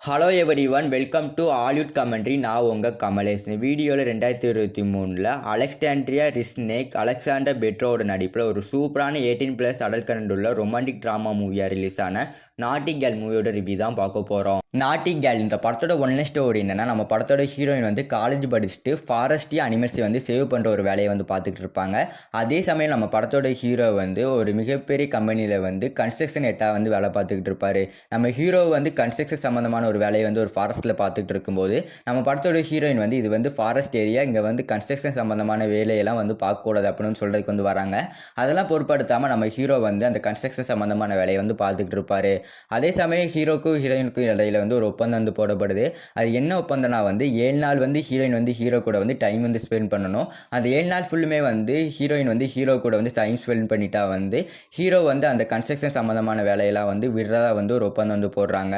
Hello everyone, welcome to Hollywood commentary. நான் உங்கள் கமலேஷ். இந்த வீடியோவில் 2023 அலெக்சாண்ட்ரியா ரிஸ்னேக், அலெக்சாண்டர் பெட்ரோட நடிப்பில் ஒரு சூப்பரான 18+ அடல்ட் கண்டென்ட் உள்ள ரொமான்டிக் ட்ராமா மூவியாக ரிலீஸ் ஆன நாட்டி கேர்ள் மூவியோட ரிவ்யூ தான் பார்க்க போகிறோம். நாட்டி கேர்ள் இந்த படத்தோட ஒன்லைன் ஸ்டோரி என்னன்னா, நம்ம படத்தோட ஹீரோயின் வந்து காலேஜ் படிச்சுட்டு ஃபாரஸ்டி அனிமல்ஸை வந்து சேவ் பண்ணுற ஒரு வேலையை வந்து பார்த்துக்கிட்டு இருப்பாங்க. அதே சமயம் நம்ம படத்தோட ஹீரோ வந்து ஒரு மிகப்பெரிய கம்பெனியில் வந்து கன்ஸ்ட்ரக்ஷன் ஹெட்டாக வந்து வேலை பார்த்துக்கிட்டு இருப்பார். நம்ம ஹீரோ வந்து கன்ஸ்ட்ரக்ஷன் சம்மந்தமான ஒரு வேலையை வந்து ஒரு ஃபாரஸ்ட்டில் பார்த்துட்டு இருக்கும்போது, நம்ம படத்தோட ஹீரோயின் வந்து இது வந்து ஃபாரஸ்ட் ஏரியா, இங்கே வந்து கன்ஸ்ட்ரக்ஷன் சம்மந்தமான வேலையெல்லாம் வந்து பார்க்கக்கூடாது அப்படின்னு சொல்கிறதுக்கு வந்து வராங்க. அதெல்லாம் பொருட்படுத்தாமல் நம்ம ஹீரோ வந்து அந்த கன்ஸ்ட்ரக்ஷன் சம்மந்தமான வேலையை வந்து பார்த்துக்கிட்டு இருப்பார். அதே சமயம் ஹீரோக்கும் ஹீரோயினுக்கும் இடையில வந்து ஒரு ஒப்பந்தம் வந்து போடப்படுது. அது என்ன ஒப்பந்தம்னா வந்து 7 நாள் வந்து ஹீரோயின் வந்து ஹீரோ கூட வந்து டைம் வந்து ஸ்பெண்ட் பண்ணணும். அந்த 7 நாள் ஃபுல்லுமே வந்து ஹீரோயின் வந்து ஹீரோ கூட வந்து டைம் ஸ்பெண்ட் பண்ணிட்டா வந்து ஹீரோ வந்து அந்த கன்ஸ்ட்ரக்ஷன் சம்மந்தமான வேலையெல்லாம் வந்து விடுறதா வந்து ஒரு ஒப்பந்தம் வந்து போடுறாங்க.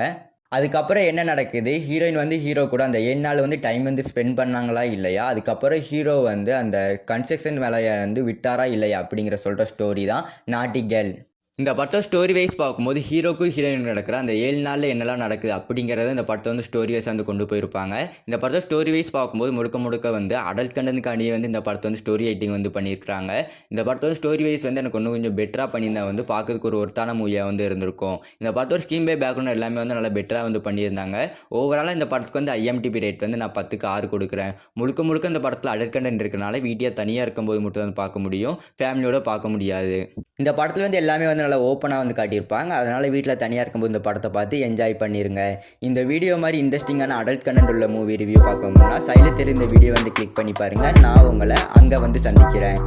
அதுக்கப்புறம் என்ன நடக்குது, ஹீரோயின் வந்து ஹீரோ கூட அந்த 7 நாள் வந்து டைம் வந்து ஸ்பெண்ட் பண்ணாங்களா இல்லையா, அதுக்கப்புறம் ஹீரோ வந்து அந்த கன்ஸ்ட்ரக்ஷன் வேலையை வந்து விட்டாரா இல்லையா அப்படிங்கிற சொல்கிற ஸ்டோரி தான் நாட்டி கேர்ள். இந்த படத்தை ஸ்டோரி வைஸ் பார்க்கும்போது ஹீரோக்கும் ஹீரோயின் நடக்கிற அந்த 7 நாளில் என்னெல்லாம் நடக்குது அப்படிங்கிறத இந்த படத்தை வந்து ஸ்டோரி வைஸ் வந்து கொண்டு போயிருப்பாங்க. இந்த படத்தை ஸ்டோரி வைஸ் பார்க்கும்போது முழுக்க வந்து அடல்ட் கண்டென்ட்காண்டியே வந்து இந்த படத்தை வந்து ஸ்டோரி ரைட்டிங் வந்து பண்ணியிருக்காங்க. இந்த படத்தை வந்து ஸ்டோரி வைஸ் வந்து எனக்கு இன்னும் கொஞ்சம் பெட்டராக பண்ணியிருந்தா வந்து பார்க்கறதுக்கு ஒரு ஒருத்தான மூவியாக வந்து இருந்திருக்கும். இந்த படத்தோட ஸ்கீம் பை பேக்ரவுண்ட் எல்லாமே வந்து நல்லா பெட்டராக வந்து பண்ணியிருந்தாங்க. ஓவராலாக இந்த படத்துக்கு வந்து IMDb ரேட் வந்து நான் 10க்கு 6 கொடுக்குறேன். முழுக்க இந்த படத்தில் அடல்ட் கண்டென்ட் இருக்கனால வீட்டில் தனியாக இருக்கும்போது மட்டும் வந்து பார்க்க முடியும், ஃபேமிலியோட பார்க்க முடியாது. இந்த படத்தில் வந்து எல்லாமே வந்து நல்லா ஓப்பனாக வந்து காட்டியிருப்பாங்க. அதனால் வீட்டில் தனியாக இருக்கும்போது இந்த படத்தை பார்த்து என்ஜாய் பண்ணிடுங்க. இந்த வீடியோ மாதிரி இன்ட்ரெஸ்டிங்கான அடல்ட் கண்டென்ட் உள்ள மூவி ரிவ்யூ பார்க்கணும்னா சைடில் தெரிந்த வீடியோ வந்து கிளிக் பண்ணி பாருங்கள். நான் உங்களை அங்கே வந்து சந்திக்கிறேன்.